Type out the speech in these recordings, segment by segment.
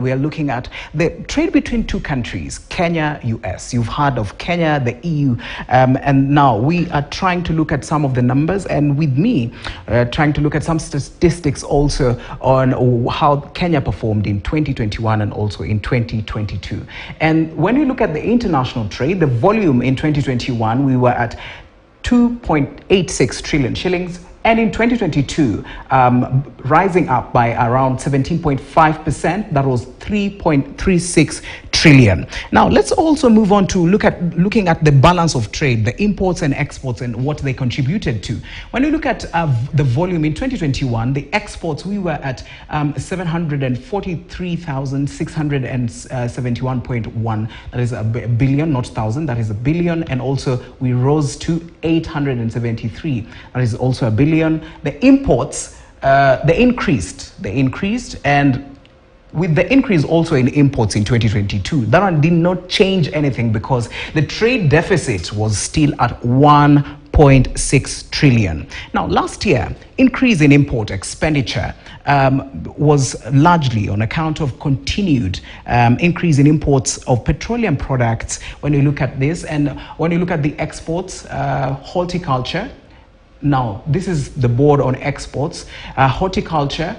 We are looking at the trade between two countries, Kenya, US. You've heard of Kenya, the EU, and now we are trying to look at some of the numbers, and with me, trying to look at some statistics also on how Kenya performed in 2021 and also in 2022. And when we look at the international trade, the volume in 2021, we were at 2.86 trillion shillings. And in 2022, rising up by around 17.5%, that was 3.36 trillion. Now, let's also move on to looking at the balance of trade, the imports and exports and what they contributed to. When you look at the volume in 2021, the exports, we were at 743,671.1. That is a billion, not thousand, that is a billion. And also we rose to 873. That is also a billion. The imports, they increased, and with the increase also in imports in 2022, that one did not change anything because the trade deficit was still at 1.6 trillion. Now, last year, increase in import expenditure was largely on account of continued increase in imports of petroleum products. When you look at this, and when you look at the exports, horticulture. Now, this is the board on exports. Horticulture,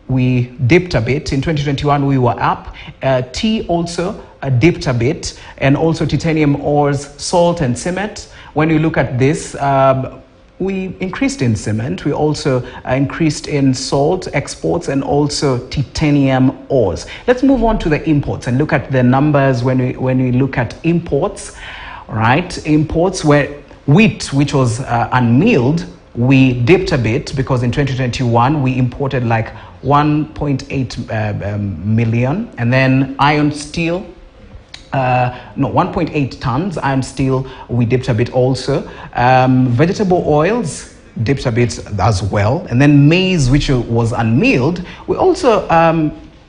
we dipped a bit. In 2021, we were up. Tea also dipped a bit, and also titanium ores, salt and cement. When you look at this, we increased in cement. We also increased in salt exports and also titanium ores. Let's move on to the imports and look at the numbers when we look at imports, right? Imports were wheat, which was unmilled, we dipped a bit because in 2021 we imported like 1.8 million, and then iron steel, 1.8 tons iron steel, we dipped a bit also. Vegetable oils dipped a bit as well, and then maize, which was unmilled, we also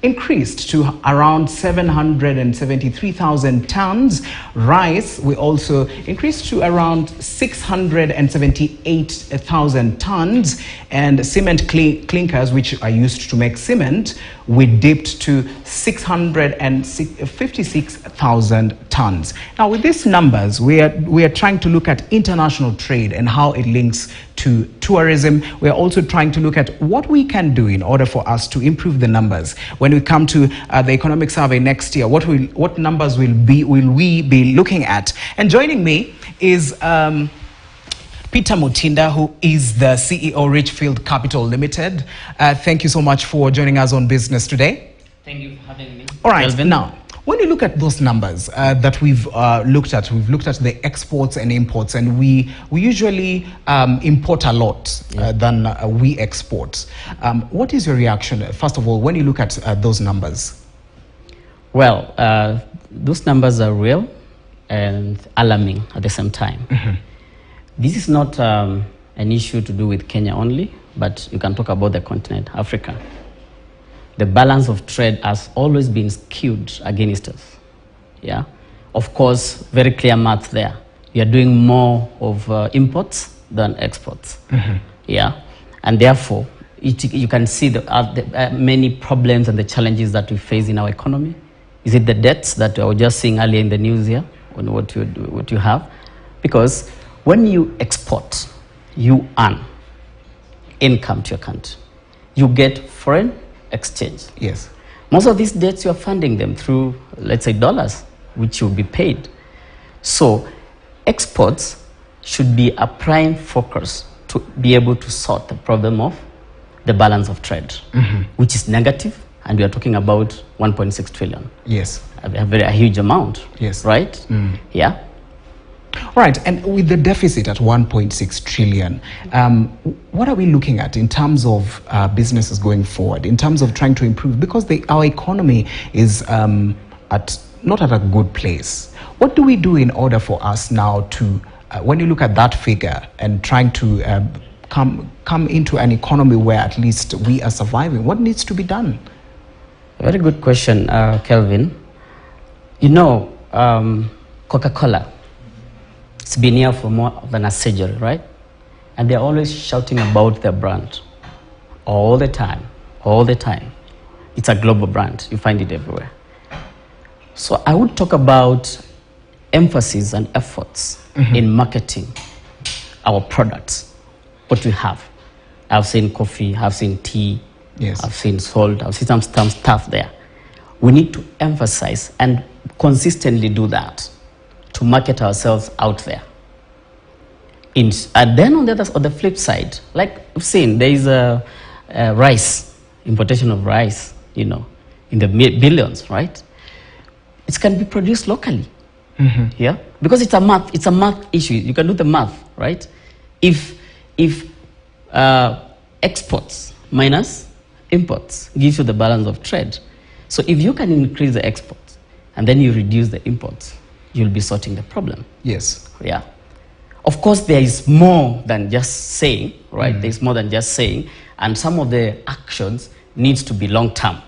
increased to around 773,000 tons. Rice, we also increased to around 678,000 tons. And cement clinkers, which are used to make cement, we dipped to 656,000 tons. Now, with these numbers, we are trying to look at international trade and how it links to tourism. We are also trying to look at what we can do in order for us to improve the numbers. When we come to the economic survey next year, what numbers will we be looking at? And joining me is Peter Mutinda, who is the CEO, Richfield Capital Limited. Thank you so much for joining us on Business Today. Thank you for having me. All right, Kelvin. Now, when you look at those numbers that we've looked at the exports and imports, and we usually import a lot than we export. What is your reaction, first of all, when you look at those numbers? Well, those numbers are real and alarming at the same time. Mm-hmm. This is not an issue to do with Kenya only, but you can talk about the continent, Africa. The balance of trade has always been skewed against us. Yeah, of course, very clear math there. We are doing more of imports than exports. Mm-hmm. Yeah, and therefore, you can see the many problems and the challenges that we face in our economy. Is it the debts that I was just seeing earlier in the news here, on what you have? Because when you export, you earn income to your country. You get foreign exchange. Yes. Most of these debts, you are funding them through, let's say, dollars, which will be paid. So exports should be a prime focus to be able to sort the problem of the balance of trade, mm-hmm. which is negative, and we are talking about 1.6 trillion. Yes. A huge amount. Yes. Right? Mm. Yeah. Right, and with the deficit at 1.6 trillion, what are we looking at in terms of businesses going forward, in terms of trying to improve? Because our economy is not at a good place. What do we do in order for us now to, when you look at that figure and trying to come into an economy where at least we are surviving, what needs to be done? Very good question, Kelvin. You know, Coca-Cola, it's been here for more than a century, right? And they're always shouting about their brand all the time. It's a global brand. You find it everywhere. So I would talk about emphasis and efforts in marketing our products, what we have. I've seen coffee, I've seen tea, Yes. I've seen salt, I've seen some stuff there. We need to emphasize and consistently do that to market ourselves out there. And then on the flip side, like we've seen, there is a rice, importation of rice, in the billions, right? It can be produced locally, yeah, because it's a math issue. You can do the math, right? If exports minus imports gives you the balance of trade. So if you can increase the exports and then you reduce the imports, you'll be sorting the problem. Yes. Yeah. Of course, there is more than just saying, right? There's more than just saying, and some of the actions needs to be long term.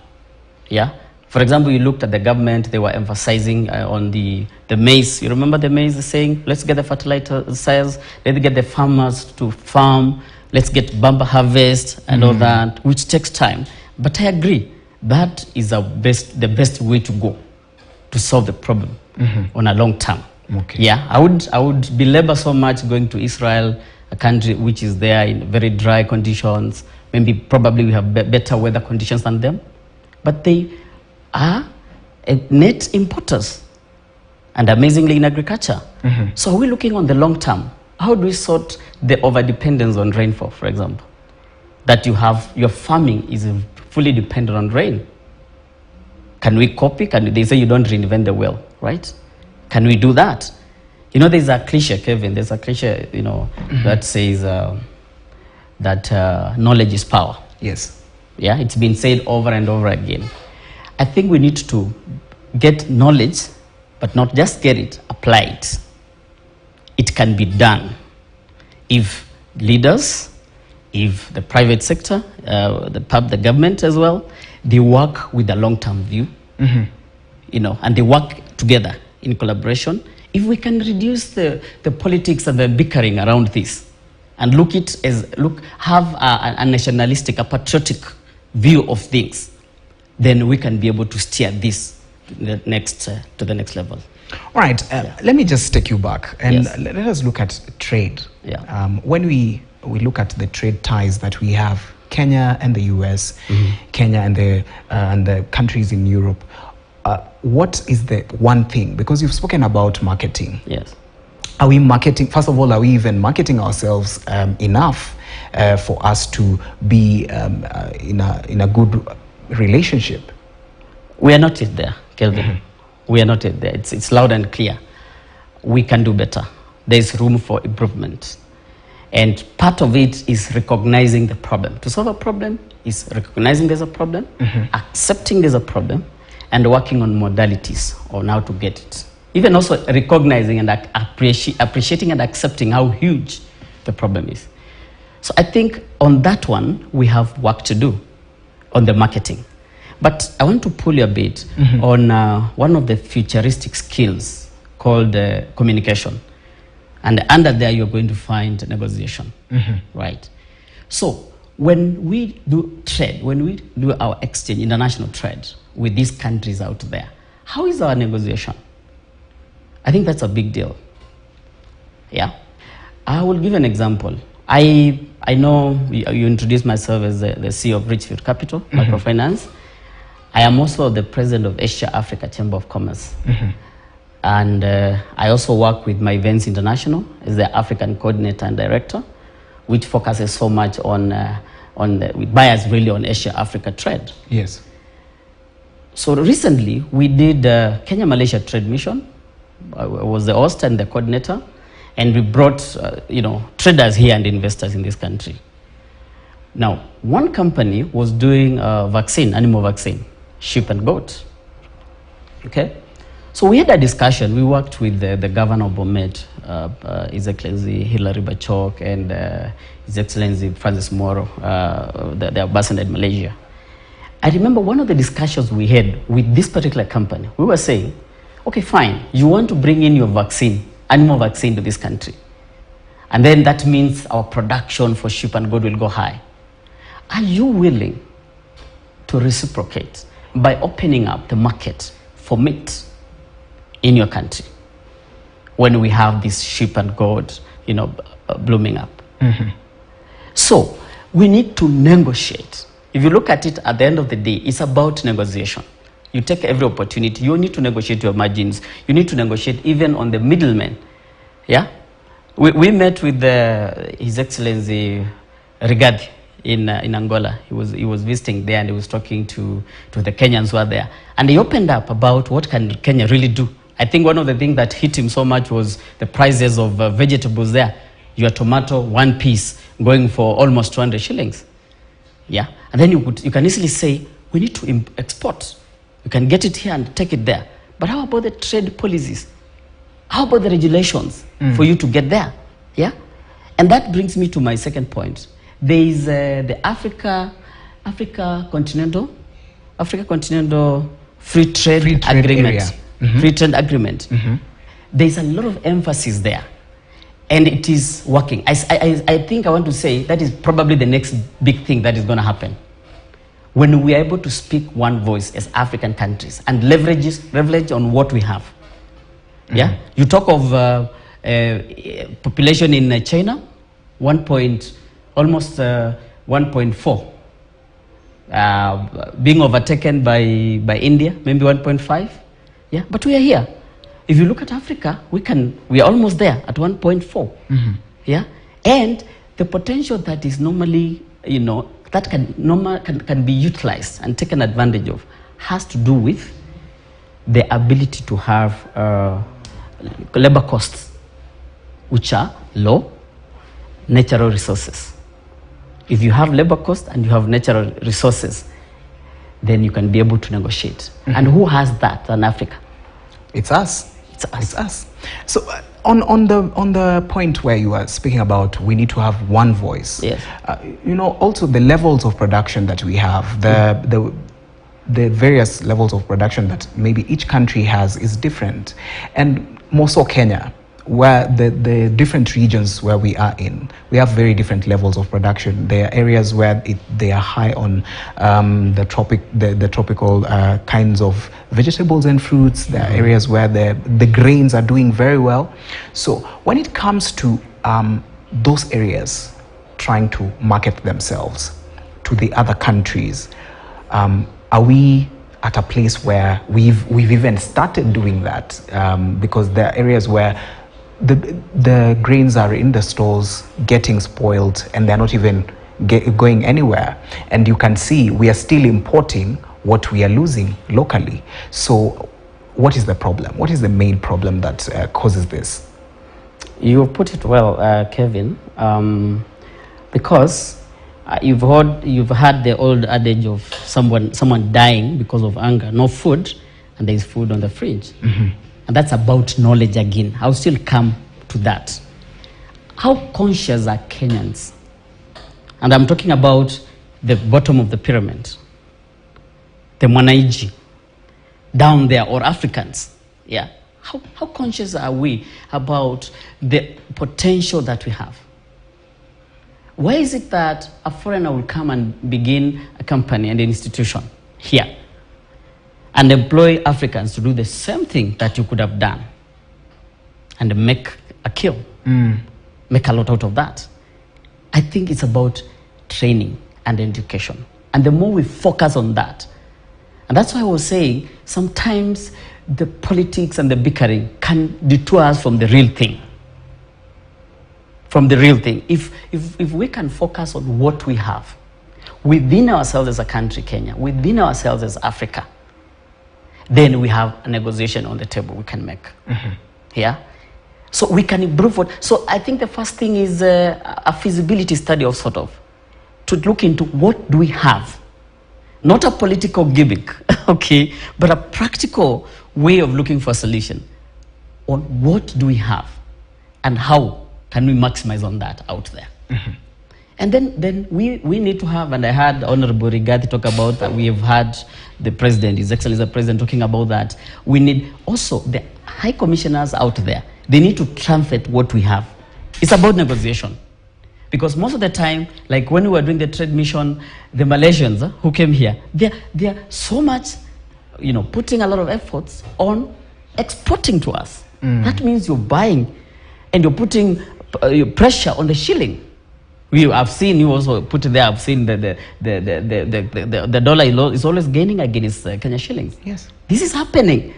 Yeah. For example, you looked at the government; they were emphasizing on the maize. You remember the maize saying, "Let's get the fertilizers, let's get the farmers to farm, let's get bumper harvest and all that," which takes time. But I agree that is the best way to go to solve the problem on a long term. Okay. Yeah, I would belabor so much going to Israel, a country which is there in very dry conditions. Probably we have better weather conditions than them, but they are net importers, and amazingly in agriculture. So are we looking on the long term? How do we sort the overdependence on rainfall, for example? That you have, your farming is fully dependent on rain. Can we copy? They say you don't reinvent the wheel, right? Can we do that? There's a cliche, Kevin, there's a cliche, that says that knowledge is power. Yes. Yeah, it's been said over and over again. I think we need to get knowledge, but not just get it, apply it. It can be done if leaders, if the private sector, the government as well, they work with a long-term view, and they work together in collaboration. If we can reduce the politics and the bickering around this, and have a nationalistic, a patriotic view of things, then we can be able to steer this to the next level. All right, let me just take you back and Yes. let us look at trade. Yeah. When we look at the trade ties that we have, Kenya and the US, Kenya and the countries in Europe, what is the one thing? Because you've spoken about marketing. Yes. Are we marketing? First of all, are we even marketing ourselves enough for us to be in a good relationship? We are not yet there, Kelvin. We are not yet there. It's loud and clear. We can do better. There's room for improvement. And part of it is recognizing the problem. To solve a problem is recognizing there's a problem, accepting there's a problem, and working on modalities on how to get it. Even also recognizing and appreciating and accepting how huge the problem is. So I think on that one, we have work to do on the marketing. But I want to pull you a bit on one of the futuristic skills called communication. And under there, you're going to find negotiation, right? So when we do trade, when we do our exchange, international trade with these countries out there, how is our negotiation? I think that's a big deal. Yeah. I will give an example. I know you introduced myself as the CEO of Richfield Capital, Microfinance. I am also the president of Asia Africa Chamber of Commerce. And I also work with My Events International as the African coordinator and director, which focuses so much with buyers really on Asia-Africa trade. Yes. So recently, we did Kenya-Malaysia Trade Mission. I was the host and the coordinator, and we brought traders here and investors in this country. Now, one company was doing animal vaccine, sheep and goat. Okay? So we had a discussion. We worked with the governor of Bomet, His Excellency Hilary Bachok, and His Excellency Francis Moro, the ambassador in Malaysia. I remember one of the discussions we had with this particular company. We were saying, okay, fine, you want to bring in your vaccine, animal vaccine to this country. And then that means our production for sheep and goat will go high. Are you willing to reciprocate by opening up the market for meat in your country when we have this sheep and goat, blooming up. So we need to negotiate. If you look at it at the end of the day, it's about negotiation. You take every opportunity. You need to negotiate your margins. You need to negotiate even on the middlemen. Yeah? We met with His Excellency Rigathi in Angola. He was visiting there, and he was talking to the Kenyans who are there. And he opened up about what can Kenya really do. I think one of the things that hit him so much was the prices of vegetables there. Your tomato, one piece, going for almost 200 shillings. Yeah? And then you can easily say, we need to export. You can get it here and take it there. But how about the trade policies? How about the regulations for you to get there? Yeah? And that brings me to my second point. There is the Africa Continental Free Trade Agreement. Free trade agreement. There is a lot of emphasis there, and it is working. I think I want to say that is probably the next big thing that is going to happen when we are able to speak one voice as African countries and leverage on what we have. Yeah, you talk of population in China, almost 1.4, being overtaken by India, maybe 1.5. Yeah, but we are here. If you look at Africa, we are almost there at 1.4. Yeah, and the potential that is normally, that can be utilized and taken advantage of has to do with the ability to have labor costs, which are low, natural resources. If you have labor costs and you have natural resources, then you can be able to negotiate. And who has that in Africa? It's us. It's us. So on the point where you are speaking about we need to have one voice. Yes. Also the levels of production that we have, the various levels of production that maybe each country has is different, and more so Kenya, where the different regions where we are in, we have very different levels of production. There are areas where they are high on the tropical kinds of vegetables and fruits. There are areas where the grains are doing very well. So when it comes to those areas trying to market themselves to the other countries, are we at a place where we've even started doing that? Because there are areas where the grains are in the stores getting spoiled and they're not even going anywhere, and you can see we are still importing what we are losing locally. So what is the problem? What is the main problem that causes this? You put it well, Kevin, because you've had the old adage of someone dying because of hunger, no food, and there is food on the fridge. And that's about knowledge again. I'll still come to that. How conscious are Kenyans? And I'm talking about the bottom of the pyramid, the Mwanaiji, down there, or Africans. Yeah. How conscious are we about the potential that we have? Why is it that a foreigner will come and begin a company and an institution here and employ Africans to do the same thing that you could have done and make a kill, make a lot out of that? I think it's about training and education. And the more we focus on that, and that's why I was saying sometimes the politics and the bickering can detour us from the real thing. From the real thing. If we can focus on what we have within ourselves as a country, Kenya, within ourselves as Africa, then we have a negotiation on the table we can make. Yeah? So we can improve what. So I think the first thing is a feasibility study of sort of, to look into what do we have. Not a political gimmick, okay, but a practical way of looking for a solution on what do we have and how can we maximize on that out there. And then we need to have, and I heard Honorable Rigathi talk about that. We have had the President, His Excellency the President, talking about that. We need also the high commissioners out there. They need to translate what we have. It's about negotiation. Because most of the time, like when we were doing the trade mission, the Malaysians who came here, they're so much, putting a lot of efforts on exporting to us. That means you're buying and you're putting pressure on the shilling. I've seen you also put it there. I've seen the dollar is always gaining against Kenya shillings. Yes, this is happening.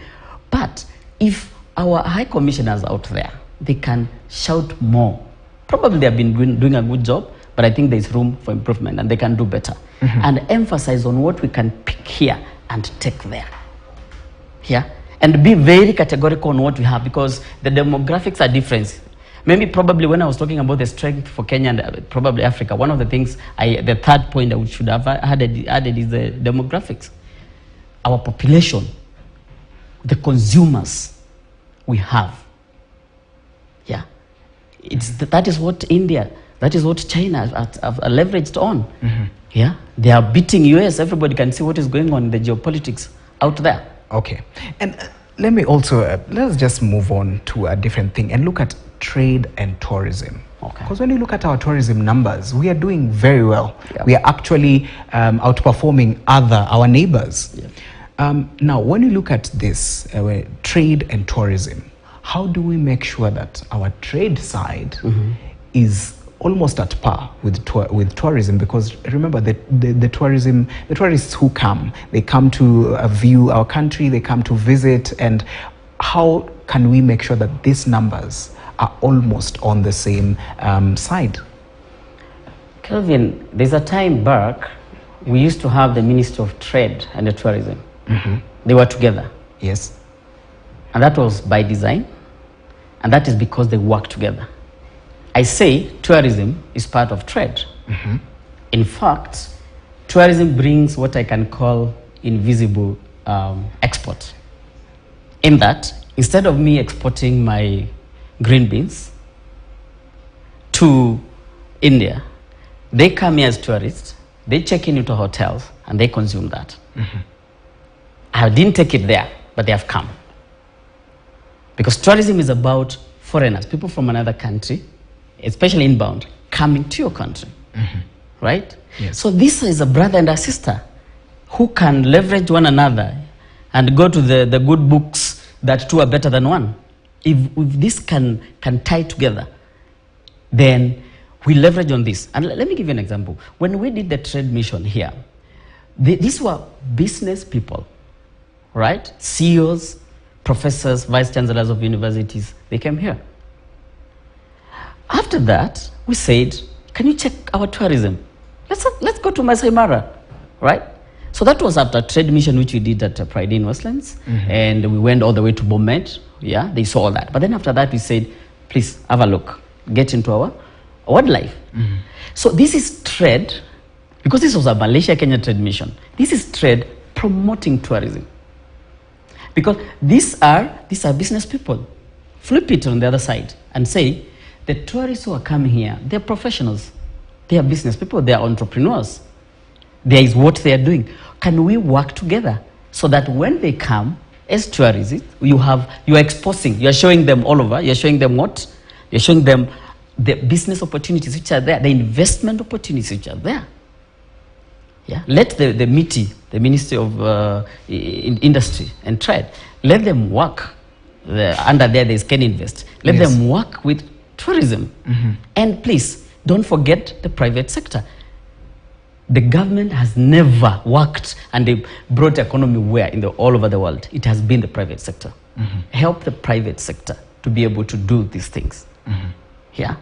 But if our high commissioners out there, they can shout more. Probably they have been doing a good job, but I think there's room for improvement, and they can do better. And emphasize on what we can pick here and take there. Yeah, and be very categorical on what we have, because the demographics are different. Maybe probably when I was talking about the strength for Kenya and probably Africa, one of the things, the third point I should have added is the demographics. Our population, the consumers we have. Yeah, that is what India, that is what China have leveraged on. Yeah, they are beating US. Everybody can see what is going on in the geopolitics out there. Okay, and let me also, let's just move on to a different thing and look at trade and tourism. Okay. Because when you look at our tourism numbers, we are doing very well. Yep. We are actually outperforming our neighbors. Yep. Now, when you look at this, trade and tourism, how do we make sure that our trade side is almost at par with tourism? Because remember, the tourists who come, they come to view our country, they come to visit, and how can we make sure that these numbers are almost on the same side? Kelvin, there's a time back, we used to have the Ministry of Trade and the Tourism. They were together. Yes. And that was by design, and that is because they work together. I say tourism is part of trade. In fact, tourism brings what I can call invisible export. In that, instead of me exporting my green beans to India, they come here as tourists, they check in into hotels, and they consume that. I didn't take it there, but they have come. Because tourism is about foreigners, people from another country, especially inbound, coming to your country. Right? Yes. So this is a brother and a sister who can leverage one another and go to the good books that two are better than one. If this can tie together, then we leverage on this. And let me give you an example. When we did the trade mission here, these were business people, right? CEOs, professors, vice chancellors of universities, they came here. After that, we said, can you check our tourism? Let's go to Masai Mara, right? So that was after a trade mission which we did at Pride in Westlands, and we went all the way to Bomet. Yeah, they saw all that. But then after that, we said, please have a look, get into our wildlife. So this is trade, because this was a Malaysia-Kenya trade mission. This is trade promoting tourism. Because these are business people. Flip it on the other side and say, the tourists who are coming here, they're professionals. They are business people, they are entrepreneurs. There is what they are doing. Can we work together so that when they come as tourists, you are exposing, you are showing them all over, you're showing them what? You're showing them the business opportunities which are there, the investment opportunities which are there. Yeah? Let the MITI, the Ministry of Industry and Trade, let them work. Under there is Can Invest. Let them work with tourism. And please, don't forget the private sector. The government has never worked and they brought economy where all over the world. It has been the private sector. Help the private sector to be able to do these things. Yeah?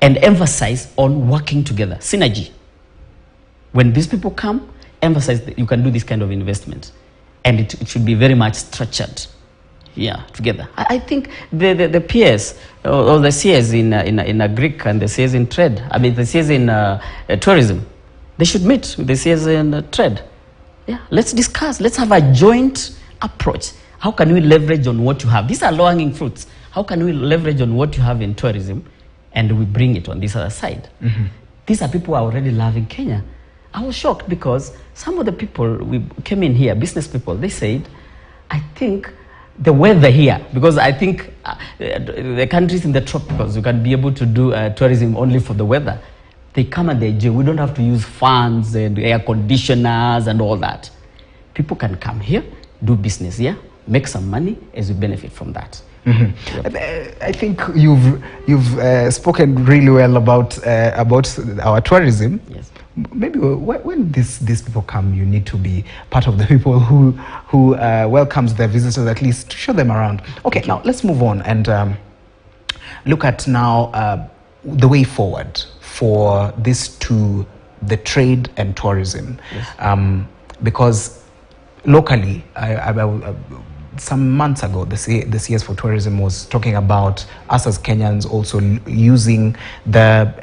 And emphasize on working together, synergy. When these people come, emphasize that you can do this kind of investment. And it should be very much structured. Yeah, together. I think the peers or the CS in Greek and the CS in trade, I mean the CS in tourism, they should meet with the CS in trade. Yeah, let's discuss. Let's have a joint approach. How can we leverage on what you have? These are low-hanging fruits. How can we leverage on what you have in tourism and we bring it on this other side? These are people who are already loving Kenya. I was shocked because some of the people we came in here, business people, they said, I think the weather here, because I think the countries in the tropicals, you can be able to do tourism only for the weather. They come and they enjoy. We don't have to use fans and air conditioners and all that. People can come here, do business here, make some money as we benefit from that. I think you've spoken really well about our tourism. Yes. Maybe when these people come, you need to be part of the people who welcomes their visitors, at least to show them around. Okay, now let's move on and look at now the way forward for this to the trade and tourism. Yes. Because locally, some months ago, the CS for Tourism was talking about us as Kenyans also using the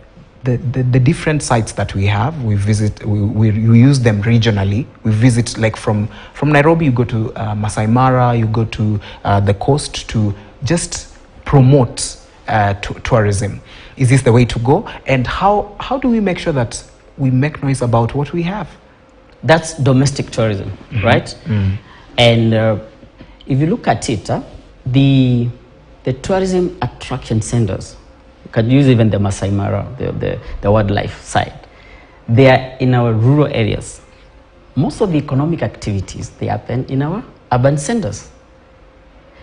different sites that we have. We use them regionally. We visit, like from Nairobi, you go to Masai Mara, you go to the coast to just promote tourism. Is this the way to go? And how do we make sure that we make noise about what we have? That's domestic tourism, right? And if you look at it, the tourism attraction centers, you can use even the Masai Mara, the wildlife side. They are in our rural areas. Most of the economic activities, they happen in our urban centers.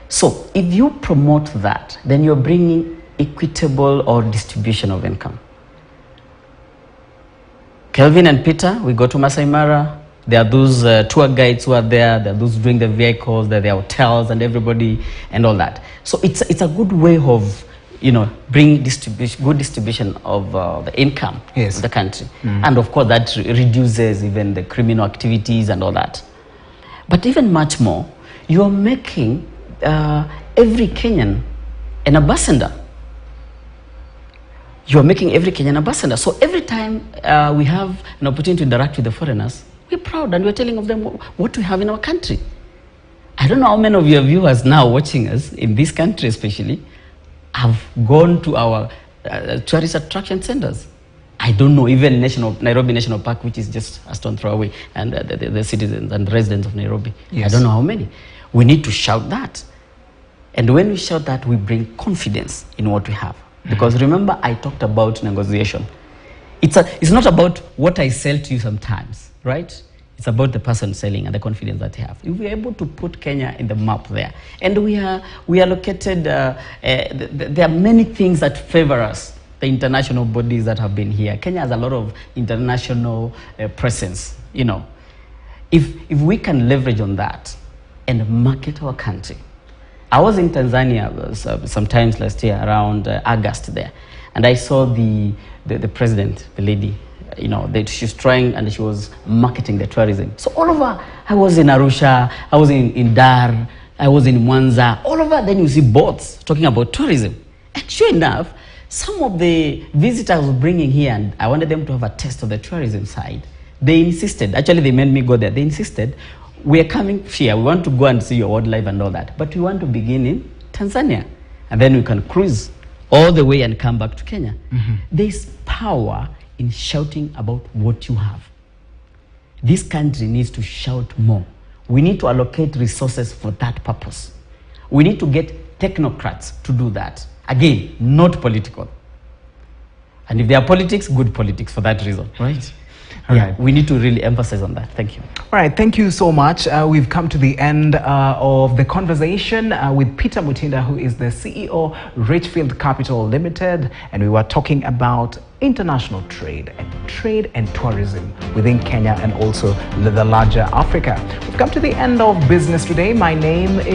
So if you promote that, then you're bringing equitable or distribution of income. Kelvin and Peter, we go to Masai Mara. There are those tour guides who are there. There are those doing the vehicles. There are hotels and everybody and all that. So it's a good way of, bringing good distribution of the income of the country. And of course, that reduces even the criminal activities and all that. But even much more, you are making every Kenyan an ambassador. You are making every Kenyan ambassador. So every time we have an opportunity to interact with the foreigners, we're proud and we're telling of them what we have in our country. I don't know how many of your viewers now watching us in this country especially have gone to our tourist attraction centers. I don't know, even Nairobi National Park, which is just a stone throw away, and the citizens and residents of Nairobi. Yes. I don't know how many. We need to shout that. And when we shout that, we bring confidence in what we have. Because remember, I talked about negotiation. It's not about what I sell to you sometimes, right? It's about the person selling and the confidence that they have. If we're able to put Kenya in the map there, and we are located, there are many things that favor us, the international bodies that have been here. Kenya has a lot of international presence, If we can leverage on that and market our country. I was in Tanzania sometimes last year, around August there, and I saw the president, the lady, that she's trying and she was marketing the tourism. So all over, I was in Arusha, I was in Dar, I was in Mwanza, all over, then you see boats talking about tourism. And sure enough, some of the visitors I was bringing here, and I wanted them to have a taste of the tourism side. They insisted, actually they made me go there, they insisted, we're coming here, we want to go and see your wildlife and all that, but we want to begin in Tanzania. And then we can cruise all the way and come back to Kenya. There's power in shouting about what you have. This country needs to shout more. We need to allocate resources for that purpose. We need to get technocrats to do that. Again, not political. And if there are politics, good politics for that reason. Right. Right. We need to really emphasize on that. Thank you. All right, thank you so much. We've come to the end of the conversation with Peter Mutinda, who is the CEO, Richfield Capital Limited, and we were talking about international trade and tourism within Kenya and also the larger Africa. We've come to the end of Business Today. My name is